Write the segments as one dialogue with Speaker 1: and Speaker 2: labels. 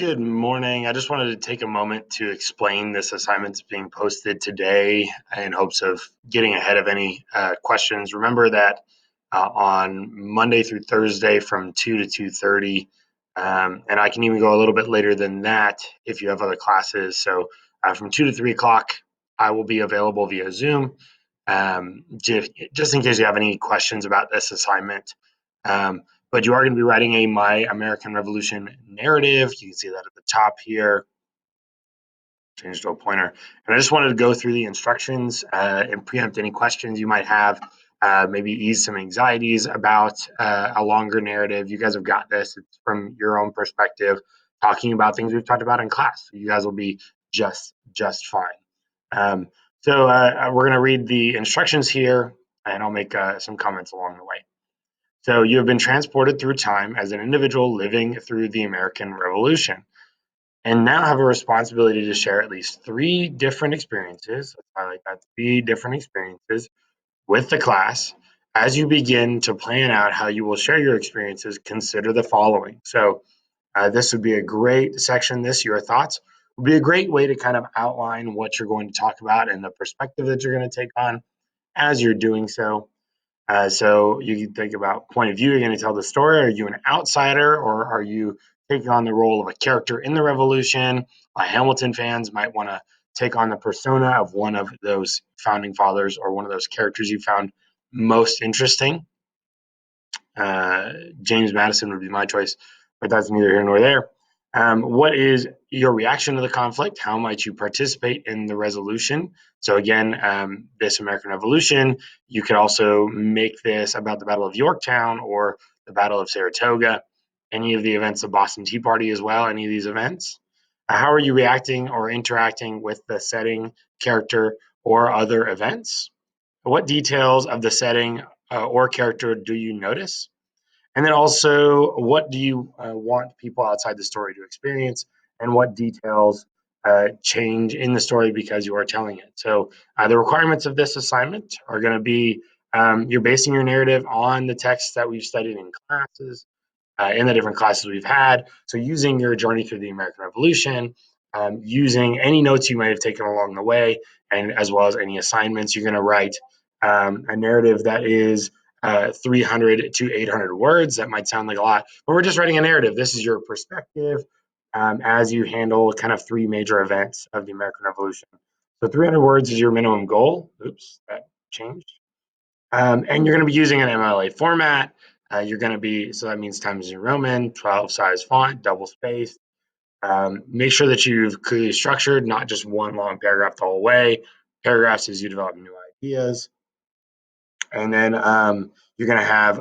Speaker 1: Good morning. I just wanted to take a moment to explain this assignment that's being posted today in hopes of getting ahead of any questions. Remember that on Monday through Thursday from 2 to 2:30, and I can even go a little bit later than that if you have other classes. So from 2 to 3 o'clock, I will be available via Zoom, just in case you have any questions about this assignment. Um, but you are going to be writing a My American Revolution narrative. You can see that at the top here. Change to a pointer. And I just wanted to go through the instructions and preempt any questions you might have, maybe ease some anxieties about a longer narrative. You guys have got this. It's from your own perspective, talking about things we've talked about in class. So you guys will be just fine. We're going to read the instructions here, and I'll make some comments along the way. So you have been transported through time as an individual living through the American Revolution, and now have a responsibility to share at least three different experiences. I like that, three different experiences with the class. As you begin to plan out how you will share your experiences, consider the following. So this would be a great section. Your thoughts would be a great way to kind of outline what you're going to talk about and the perspective that you're going to take on as you're doing so. So you can think about point of view. You're going to tell the story. Are you an outsider, or are you taking on the role of a character in the revolution? Hamilton fans might want to take on the persona of one of those founding fathers or one of those characters you found most interesting. James Madison would be my choice, but that's neither here nor there. What is your reaction to the conflict? How might you participate in the resolution? So again, this American Revolution, you could also make this about the Battle of Yorktown or the Battle of Saratoga, any of the events of Boston Tea Party as well, any of these events. How are you reacting or interacting with the setting, character, or other events? What details of the setting or character do you notice? And then also, what do you want people outside the story to experience, and what details change in the story because you are telling it? So, the requirements of this assignment are going to be you're basing your narrative on the texts that we've studied in classes, in the different classes we've had. So, using your journey through the American Revolution, using any notes you might have taken along the way, and as well as any assignments, you're going to write a narrative that is 300 to 800 words. That might sound like a lot, but we're just writing a narrative. This is your perspective as you handle kind of three major events of the American Revolution. So 300 words is your minimum goal. Oops, that changed. And you're going to be using an MLA format. You're going to be, so that means Times New Roman, 12 size font, double spaced. Make sure that you've clearly structured, not just one long paragraph the whole way. Paragraphs as you develop new ideas. And then you're going to have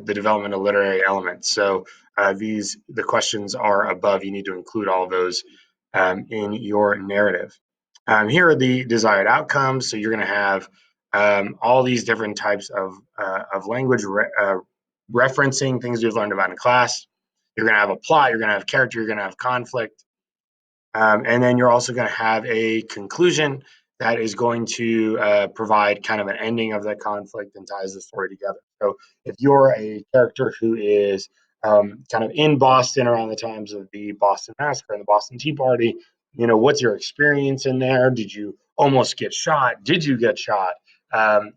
Speaker 1: the development of literary elements. So the questions are above. You need to include all of those in your narrative. Here are the desired outcomes. So you're going to have all these different types of language referencing things you've learned about in class. You're going to have a plot. You're going to have character. You're going to have conflict. And then you're also going to have a conclusion that is going to provide kind of an ending of that conflict and ties the story together. So if you're a character who is kind of in Boston around the times of the Boston Massacre and the Boston Tea Party, what's your experience in there? Did you almost get shot? Did you get shot?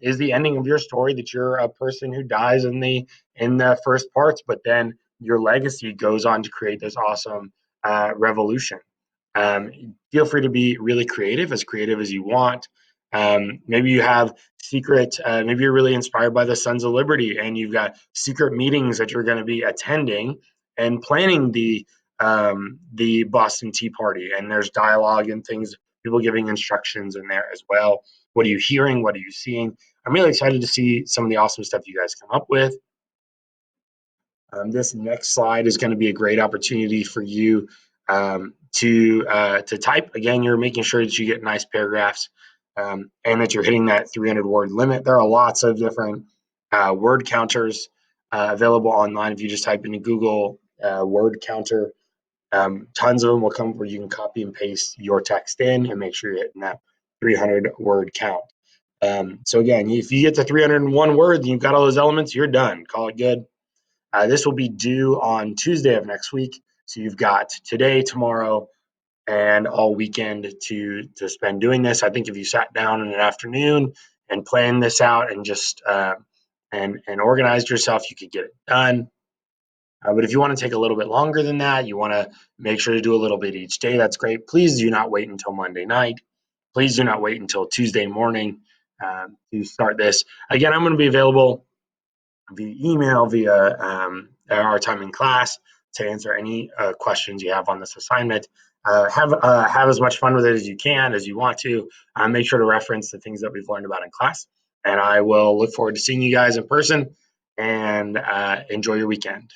Speaker 1: Is the ending of your story that you're a person who dies in the first parts, but then your legacy goes on to create this awesome revolution? Feel free to be really creative as you want. Maybe you have maybe you're really inspired by the Sons of Liberty and you've got secret meetings that you're going to be attending and planning the Boston Tea Party. And there's dialogue and things, people giving instructions in there as well. What are you hearing? What are you seeing? I'm really excited to see some of the awesome stuff you guys come up with. This next slide is going to be a great opportunity for you to type. Again, you're making sure that you get nice paragraphs and that you're hitting that 300 word limit. There are lots of different word counters available online. If you just type into Google word counter, tons of them will come where you can copy and paste your text in and make sure you're hitting that 300 word count. So again, if you get to 301 words and you've got all those elements, you're done. Call it good. This will be due on Tuesday of next week. So you've got today, tomorrow, and all weekend to spend doing this. I think if you sat down in an afternoon and planned this out and just and organized yourself, you could get it done. But if you want to take a little bit longer than that, you want to make sure to do a little bit each day, that's great. Please do not wait until Monday night. Please do not wait until Tuesday morning to start this. Again, I'm going to be available via email, via our time in class to answer any questions you have on this assignment. Have as much fun with it as you can, as you want to. Make sure to reference the things that we've learned about in class. And I will look forward to seeing you guys in person and enjoy your weekend.